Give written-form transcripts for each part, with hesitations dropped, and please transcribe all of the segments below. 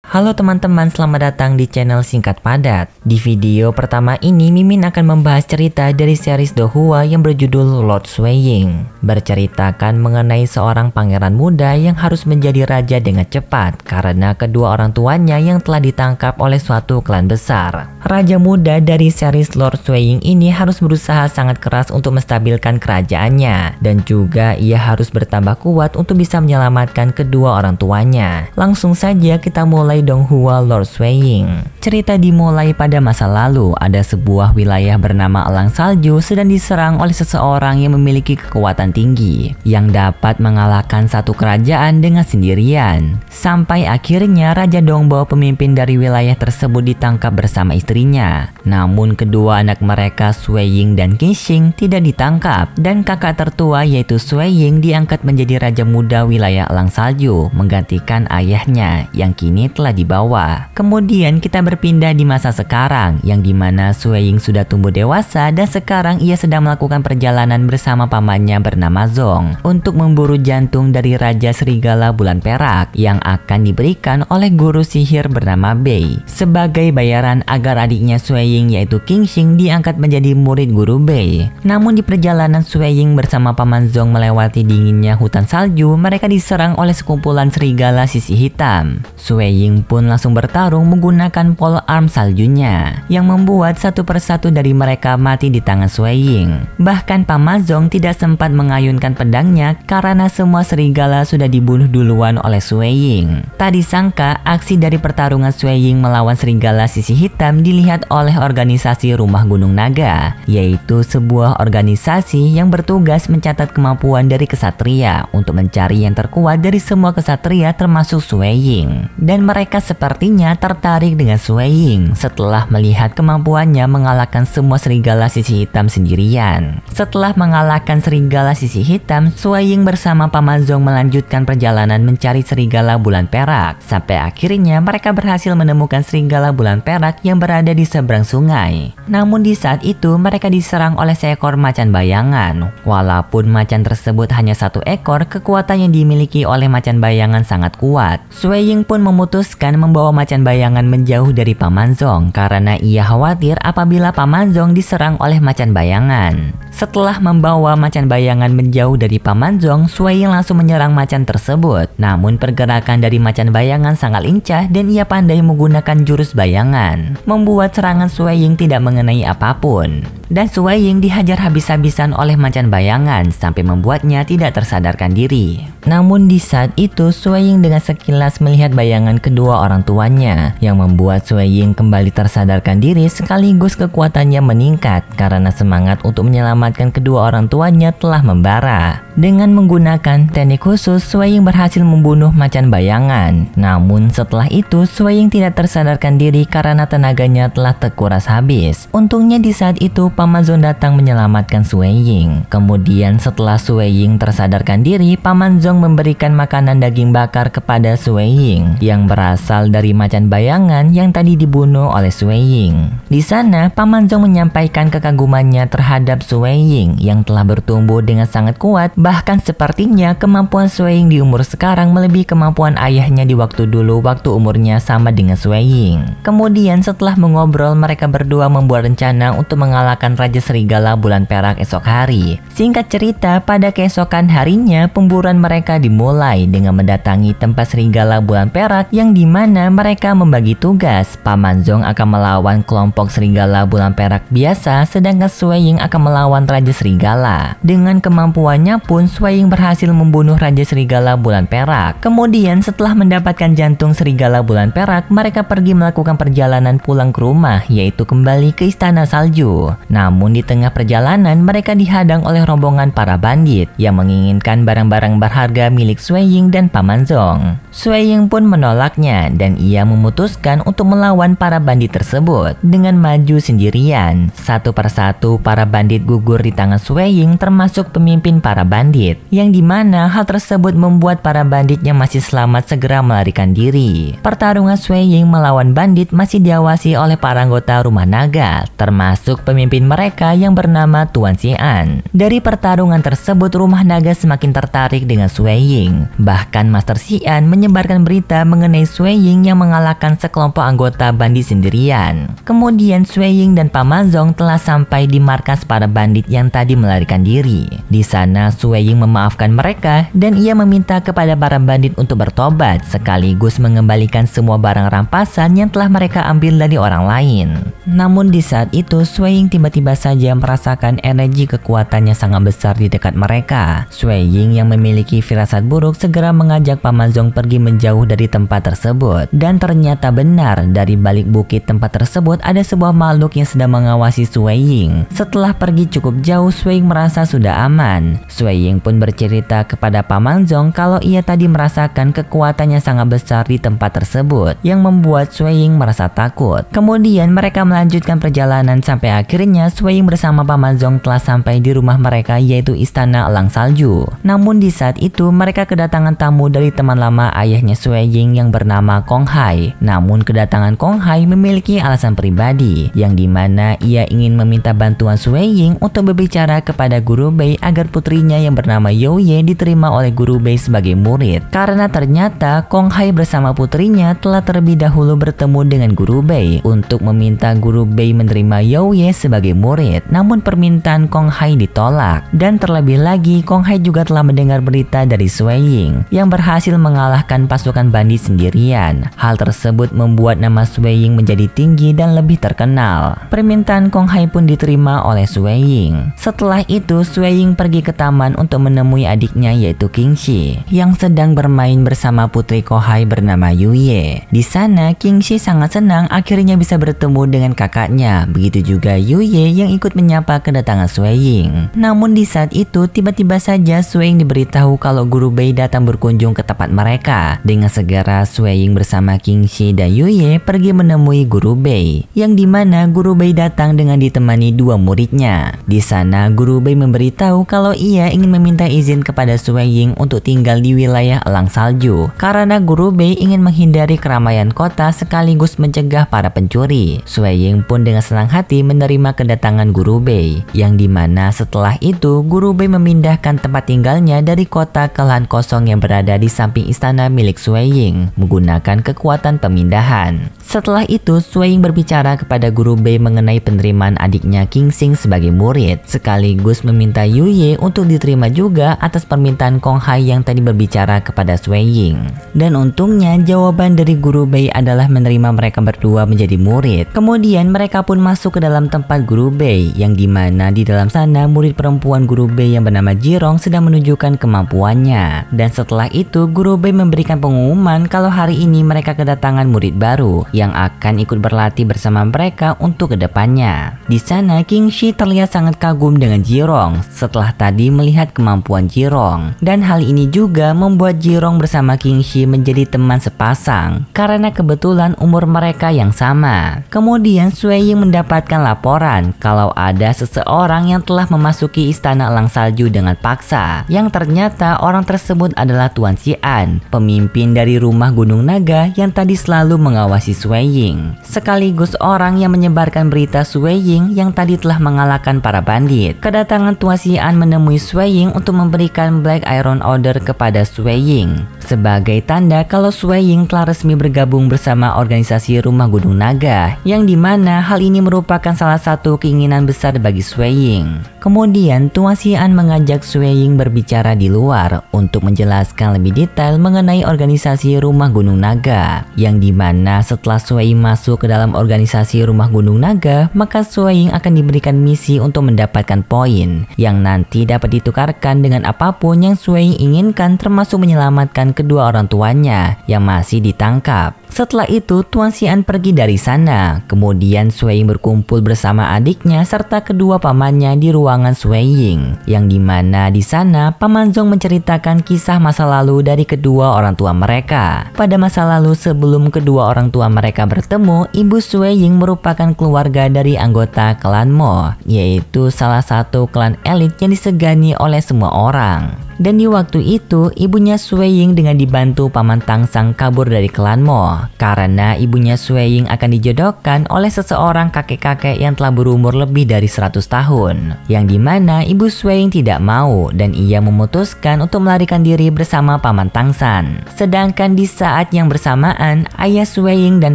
Halo teman-teman, selamat datang di channel Singkat Padat. Di video pertama ini, Mimin akan membahas cerita dari series Dohua yang berjudul Lord Swaying. Berceritakan mengenai seorang pangeran muda yang harus menjadi raja dengan cepat karena kedua orang tuanya yang telah ditangkap oleh suatu klan besar. Raja muda dari series Lord Swaying ini harus berusaha sangat keras untuk menstabilkan kerajaannya, dan juga ia harus bertambah kuat untuk bisa menyelamatkan kedua orang tuanya. Langsung saja kita mulai Donghua Lord Swaying. Cerita dimulai pada masa lalu. Ada sebuah wilayah bernama Elang Salju sedang diserang oleh seseorang yang memiliki kekuatan tinggi yang dapat mengalahkan satu kerajaan dengan sendirian. Sampai akhirnya Raja Dongbo, pemimpin dari wilayah tersebut, ditangkap bersama istrinya. Namun kedua anak mereka, Swaying dan Qingxing, tidak ditangkap, dan kakak tertua yaitu Swaying diangkat menjadi raja muda wilayah Elang Salju, menggantikan ayahnya yang kini telah dibawa. Kemudian kita berpindah di masa sekarang, yang dimana Swaying sudah tumbuh dewasa dan sekarang ia sedang melakukan perjalanan bersama pamannya bernama Zong untuk memburu jantung dari Raja Serigala Bulan Perak yang akan diberikan oleh guru sihir bernama Bei sebagai bayaran agar adiknya Swaying yaitu Qingxing diangkat menjadi murid guru Bei. Namun di perjalanan Swaying bersama paman Zong melewati dinginnya hutan salju, mereka diserang oleh sekumpulan serigala sisi hitam. Swaying pun langsung bertarung menggunakan pole arm saljunya yang membuat satu persatu dari mereka mati di tangan Swaying. Bahkan paman Zong tidak sempat mengayunkan pedangnya karena semua serigala sudah dibunuh duluan oleh Swaying. Tak disangka aksi dari pertarungan Swaying melawan serigala sisi hitam dilihat oleh organisasi Rumah Gunung Naga, yaitu sebuah organisasi yang bertugas mencatat kemampuan dari kesatria untuk mencari yang terkuat dari semua kesatria termasuk Swaying. Dan mereka sepertinya tertarik dengan Swaying setelah melihat kemampuannya mengalahkan semua serigala sisi hitam sendirian. Setelah mengalahkan serigala sisi hitam, Swaying bersama paman Zong melanjutkan perjalanan mencari serigala bulan perak. Sampai akhirnya mereka berhasil menemukan serigala bulan perak yang berada di seberang sungai. Namun di saat itu mereka diserang oleh seekor macan bayangan. Walaupun macan tersebut hanya satu ekor, kekuatan yang dimiliki oleh macan bayangan sangat kuat. Swaying pun memutuskan membawa macan bayangan menjauh dari paman Zong karena ia khawatir apabila paman Zong diserang oleh macan bayangan. Setelah membawa macan bayangan menjauh dari paman Zong, Swaying langsung menyerang macan tersebut. Namun pergerakan dari macan bayangan sangat lincah dan ia pandai menggunakan jurus bayangan, membuat serangan Swaying tidak mengenai apapun. Dan Swaying dihajar habis-habisan oleh macan bayangan sampai membuatnya tidak tersadarkan diri. Namun di saat itu Swaying dengan sekilas melihat bayangan kedua orang tuanya yang membuat Swaying kembali tersadarkan diri, sekaligus kekuatannya meningkat karena semangat untuk menyelamatkan kedua orang tuanya telah membara. Dengan menggunakan teknik khusus, Swaying berhasil membunuh macan bayangan. Namun setelah itu Swaying tidak tersadarkan diri karena tenaganya telah terkuras habis. Untungnya di saat itu paman Zong datang menyelamatkan Swaying. Kemudian setelah Swaying tersadarkan diri, paman Zong memberikan makanan daging bakar kepada Swaying yang berasal dari macan bayangan yang tadi dibunuh oleh Swaying. Di sana paman Zong menyampaikan kekagumannya terhadap Swaying yang telah bertumbuh dengan sangat kuat. Bahkan sepertinya kemampuan Swaying di umur sekarang melebihi kemampuan ayahnya di waktu dulu waktu umurnya sama dengan Swaying. Kemudian setelah mengobrol, mereka berdua membuat rencana untuk mengalahkan Raja Serigala Bulan Perak esok hari. Singkat cerita, pada keesokan harinya pemburuan mereka dimulai dengan mendatangi tempat Serigala Bulan Perak yang dimana mereka membagi tugas. Paman Zong akan melawan kelompok Serigala Bulan Perak biasa, sedangkan Swaying akan melawan Raja Serigala. Dengan kemampuannya pun Swaying berhasil membunuh Raja Serigala Bulan Perak. Kemudian setelah mendapatkan jantung Serigala Bulan Perak, mereka pergi melakukan perjalanan pulang ke rumah, yaitu kembali ke Istana Salju. Namun di tengah perjalanan mereka dihadang oleh rombongan para bandit yang menginginkan barang-barang berharga milik Swaying dan paman Zong. Swaying pun menolaknya dan ia memutuskan untuk melawan para bandit tersebut dengan maju sendirian. Satu persatu para bandit gugur gugur di tangan Sui Ying, termasuk pemimpin para bandit, yang dimana hal tersebut membuat para bandit yang masih selamat segera melarikan diri. Pertarungan Sui Ying melawan bandit masih diawasi oleh para anggota rumah naga, termasuk pemimpin mereka yang bernama Tuan Xian. Dari pertarungan tersebut, rumah naga semakin tertarik dengan Sui Ying. Bahkan Master Xian menyebarkan berita mengenai Sui Ying yang mengalahkan sekelompok anggota bandit sendirian. Kemudian Sui Ying dan Paman Zhong telah sampai di markas para bandit yang tadi melarikan diri. Di sana Sui Ying memaafkan mereka dan ia meminta kepada para bandit untuk bertobat sekaligus mengembalikan semua barang rampasan yang telah mereka ambil dari orang lain. Namun di saat itu Sui Ying tiba-tiba saja merasakan energi kekuatannya sangat besar di dekat mereka. Sui Ying yang memiliki firasat buruk segera mengajak Paman Zhong pergi menjauh dari tempat tersebut. Dan ternyata benar, dari balik bukit tempat tersebut ada sebuah makhluk yang sedang mengawasi Sui Ying. Setelah pergi cukup jauh, Sui Ying merasa sudah aman. Sui Ying pun bercerita kepada Paman Zhong kalau ia tadi merasakan kekuatannya sangat besar di tempat tersebut yang membuat Sui Ying merasa takut. Kemudian mereka melanjutkan perjalanan sampai akhirnya Sui Ying bersama Paman Zhong telah sampai di rumah mereka, yaitu Istana Elang Salju. Namun di saat itu mereka kedatangan tamu dari teman lama ayahnya Sui Ying yang bernama Kong Hai. Namun kedatangan Kong Hai memiliki alasan pribadi, yang dimana ia ingin meminta bantuan Sui Ying untuk berbicara kepada Guru Bei agar putrinya yang bernama You Ye diterima oleh Guru Bei sebagai murid. Karena ternyata Kong Hai bersama putrinya telah terlebih dahulu bertemu dengan Guru Bei untuk meminta Guru Bei menerima You Ye sebagai murid. Namun permintaan Kong Hai ditolak. Dan terlebih lagi Kong Hai juga telah mendengar berita dari Sui Ying yang berhasil mengalahkan pasukan bandit sendirian. Hal tersebut membuat nama Sui Ying menjadi tinggi dan lebih terkenal. Permintaan Kong Hai pun diterima oleh Sui Ying. Setelah itu Sui Ying pergi ke taman untuk menemui adiknya yaitu Qingxi yang sedang bermain bersama putri Kong Hai bernama Yu Ye. Di sana Qingxi sangat senang akhirnya bisa bertemu dengan kakaknya. Begitu juga Yu Ye yang ikut menyapa kedatangan Sui Ying. Namun di saat itu tiba-tiba saja Sui Ying diberitahu kalau Guru Bei datang berkunjung ke tempat mereka. Dengan segera Sui Ying bersama Qingxi dan Yu Ye pergi menemui Guru Bei, yang dimana Guru Bei datang dengan ditemani dua muridnya. Di sana Guru Bei memberitahu kalau ia ingin meminta izin kepada Sui Ying untuk tinggal di wilayah Elang Salju karena Guru Bei ingin menghindari keramaian kota sekaligus mencegah para pencuri. Sui Ying pun dengan senang hati menerima kedatangan Guru Bei, yang dimana setelah itu Guru Bei memindahkan tempat tinggalnya dari kota ke lahan kosong yang berada di samping istana milik Sui Ying menggunakan kekuatan pemindahan. Setelah itu Sui Ying berbicara kepada Guru Bei mengenai penerimaan adiknya Qingxi sebagai murid, sekaligus meminta Yu Ye untuk diterima juga atas permintaan Kong Hai yang tadi berbicara kepada Sui Ying. Dan untungnya jawaban dari Guru Bei adalah menerima mereka berdua menjadi murid. Kemudian mereka pun masuk ke dalam tempat Guru Bei, yang dimana di dalam sana murid perempuan Guru Bei yang bernama Jirong sedang menunjukkan kemampuannya. Dan setelah itu Guru Bei memberikan pengumuman kalau hari ini mereka kedatangan murid baru yang akan ikut berlatih bersama mereka untuk kedepannya. Di sana Qingxi terlihat sangat kagum dengan Jirong setelah tadi melihat kemampuan Jirong, dan hal ini juga membuat Jirong bersama Qingxi menjadi teman sepasang karena kebetulan umur mereka yang sama. Kemudian Sui Ying mendapatkan laporan kalau ada seseorang yang telah memasuki istana Elang Salju dengan paksa, yang ternyata orang tersebut adalah Tuan Xian, pemimpin dari rumah Gunung Naga yang tadi selalu mengawasi Sui Ying, sekaligus orang yang menyebarkan berita Sui Ying yang tadi telah mengalahkan para bandit. Kedatangan Tuan Xian menemui Sui Ying untuk memberikan Black Iron Order kepada Sui Ying sebagai tanda kalau Sui Ying telah resmi bergabung bersama organisasi rumah Gunung Naga, yang dimana hal ini merupakan salah satu keinginan besar bagi Sui Ying. Kemudian Tuan Xian mengajak Sui Ying berbicara di luar untuk menjelaskan lebih detail mengenai organisasi rumah Gunung Naga, yang dimana setelah Sui Ying masuk ke dalam organisasi rumah Gunung Naga, maka Sui Ying akan diberikan misi untuk mendapatkan poin yang nanti dapat ditukarkan dengan apapun yang Sui Ying inginkan, termasuk menyelamatkan kedua orang tuanya yang masih ditangkap. Setelah itu Tuan Xian pergi dari sana. Kemudian Sui Ying berkumpul bersama adiknya serta kedua pamannya di ruangan Sui Ying, yang dimana di sana Paman Zhong menceritakan kisah masa lalu dari kedua orang tua mereka. Pada masa lalu sebelum kedua orang tua mereka mereka bertemu, Ibu Sueying merupakan keluarga dari anggota klan Mo, yaitu salah satu klan elit yang disegani oleh semua orang. Dan di waktu itu, ibunya Sueying dengan dibantu paman Tangsang kabur dari klan Mo, karena ibunya Sueying akan dijodohkan oleh seseorang kakek-kakek yang telah berumur lebih dari 100 tahun. Yang dimana ibu Sueying tidak mau dan ia memutuskan untuk melarikan diri bersama paman Tangsang. Sedangkan di saat yang bersamaan, ayah Sueying dan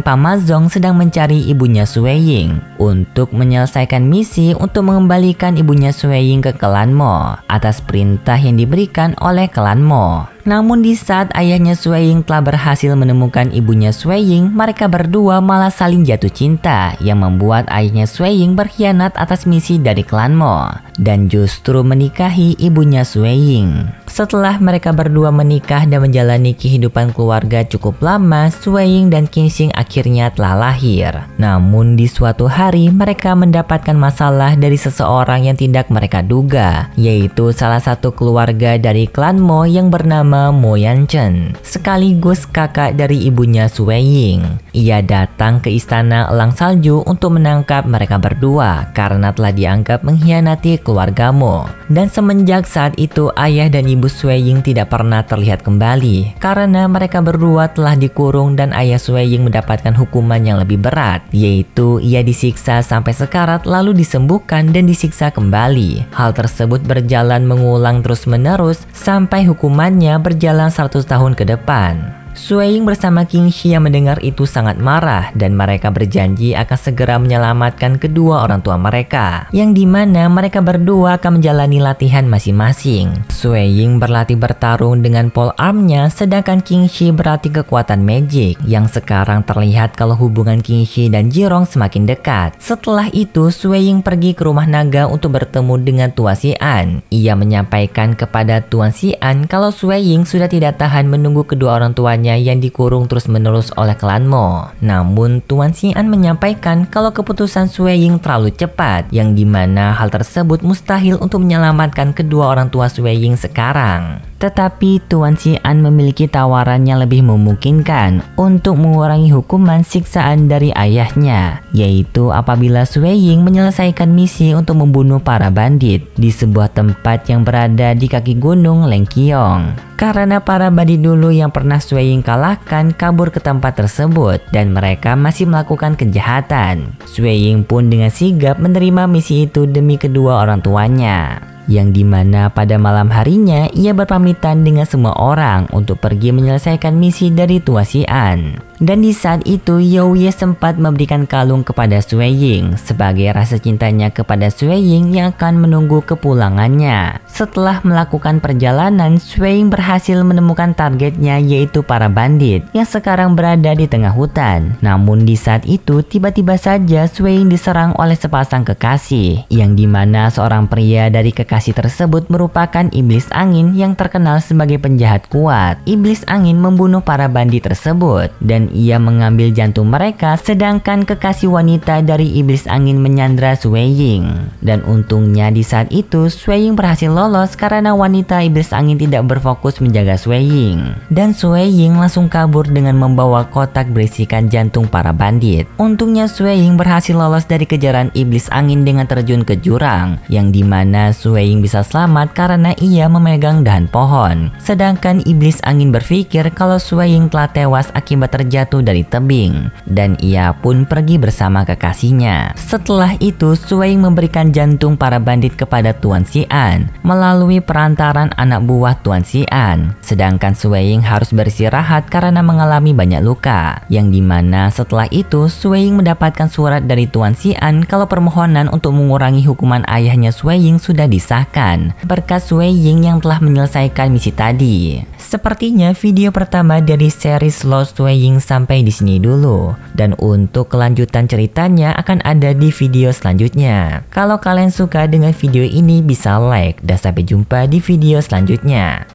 paman Zong sedang mencari ibunya Sueying untuk menyelesaikan misi untuk mengembalikan ibunya Sueying ke klan Mo atas perintah yang diberikan oleh klan Mo. Namun di saat ayahnya Sueying telah berhasil menemukan ibunya Sueying, mereka berdua malah saling jatuh cinta yang membuat ayahnya Sueying berkhianat atas misi dari klan Mo dan justru menikahi ibunya Sueying. Setelah mereka berdua menikah dan menjalani kehidupan keluarga cukup lama, Sueying dan Qingxing akhirnya telah lahir. Namun di suatu hari mereka mendapatkan masalah dari seseorang yang tidak mereka duga, yaitu salah satu keluarga dari klan Mo yang bernama Mo Yanchen, sekaligus kakak dari ibunya Sueying. Ia datang ke istana Elang Salju untuk menangkap mereka berdua karena telah dianggap mengkhianati keluarga Mo. Dan semenjak saat itu ayah dan ibu Sueying tidak pernah terlihat kembali karena mereka berdua telah dikurung dan ayah Sueying mendapatkan hukuman yang lebih berat, yaitu ia disiksa sampai sekarat lalu disembuhkan dan disiksa kembali. Hal tersebut berjalan mengulang terus-menerus sampai hukumannya berjalan 100 tahun ke depan. Sueying bersama Qingxi yang mendengar itu sangat marah dan mereka berjanji akan segera menyelamatkan kedua orang tua mereka, yang dimana mereka berdua akan menjalani latihan masing-masing. Sueying berlatih bertarung dengan pole armnya, sedangkan Qingxi berlatih kekuatan magic, yang sekarang terlihat kalau hubungan Qingxi dan Jirong semakin dekat. Setelah itu, Sueying pergi ke rumah naga untuk bertemu dengan Tuan Xian. Ia menyampaikan kepada Tuan Xian kalau Sueying sudah tidak tahan menunggu kedua orang tuanya yang dikurung terus-menerus oleh klan Mo. Namun Tuan Xian menyampaikan kalau keputusan Sueying terlalu cepat, yang dimana hal tersebut mustahil untuk menyelamatkan kedua orang tua Sueying sekarang. Tetapi Tuan Xian memiliki tawaran yang lebih memungkinkan untuk mengurangi hukuman siksaan dari ayahnya, yaitu apabila Sueying menyelesaikan misi untuk membunuh para bandit di sebuah tempat yang berada di kaki gunung Lengqiong. Karena para bandit dulu yang pernah Sueying kalahkan kabur ke tempat tersebut dan mereka masih melakukan kejahatan. Sueying pun dengan sigap menerima misi itu demi kedua orang tuanya, yang dimana pada malam harinya ia berpamitan dengan semua orang untuk pergi menyelesaikan misi dari Tuan Xian. Dan di saat itu Youye sempat memberikan kalung kepada Sueying sebagai rasa cintanya kepada Sueying yang akan menunggu kepulangannya. Setelah melakukan perjalanan, Sueying berhasil menemukan targetnya, yaitu para bandit yang sekarang berada di tengah hutan. Namun di saat itu tiba-tiba saja Sueying diserang oleh sepasang kekasih, yang dimana seorang pria dari kekasih tersebut merupakan iblis angin yang terkenal sebagai penjahat kuat. Iblis angin membunuh para bandit tersebut dan ia mengambil jantung mereka, sedangkan kekasih wanita dari iblis angin menyandra Sueying. Dan untungnya di saat itu Sueying berhasil lolos karena wanita iblis angin tidak berfokus menjaga Sueying. Dan Sueying langsung kabur dengan membawa kotak berisikan jantung para bandit. Untungnya Sueying berhasil lolos dari kejaran iblis angin dengan terjun ke jurang, yang dimana Sueying bisa selamat karena ia memegang dahan pohon. Sedangkan iblis angin berpikir kalau Sueying telah tewas akibat terjatuh dari tebing, dan ia pun pergi bersama kekasihnya. Setelah itu Sueying memberikan jantung para bandit kepada Tuan Xian melalui perantaran anak buah Tuan Xian. Sedangkan Sueying harus beristirahat karena mengalami banyak luka, yang dimana setelah itu Sueying mendapatkan surat dari Tuan Xian kalau permohonan untuk mengurangi hukuman ayahnya Sueying sudah disahkan berkat Sueying yang telah menyelesaikan misi tadi. Sepertinya video pertama dari series Lost Sueying sampai di sini dulu, dan untuk kelanjutan ceritanya akan ada di video selanjutnya. Kalau kalian suka dengan video ini bisa like, dan sampai jumpa di video selanjutnya.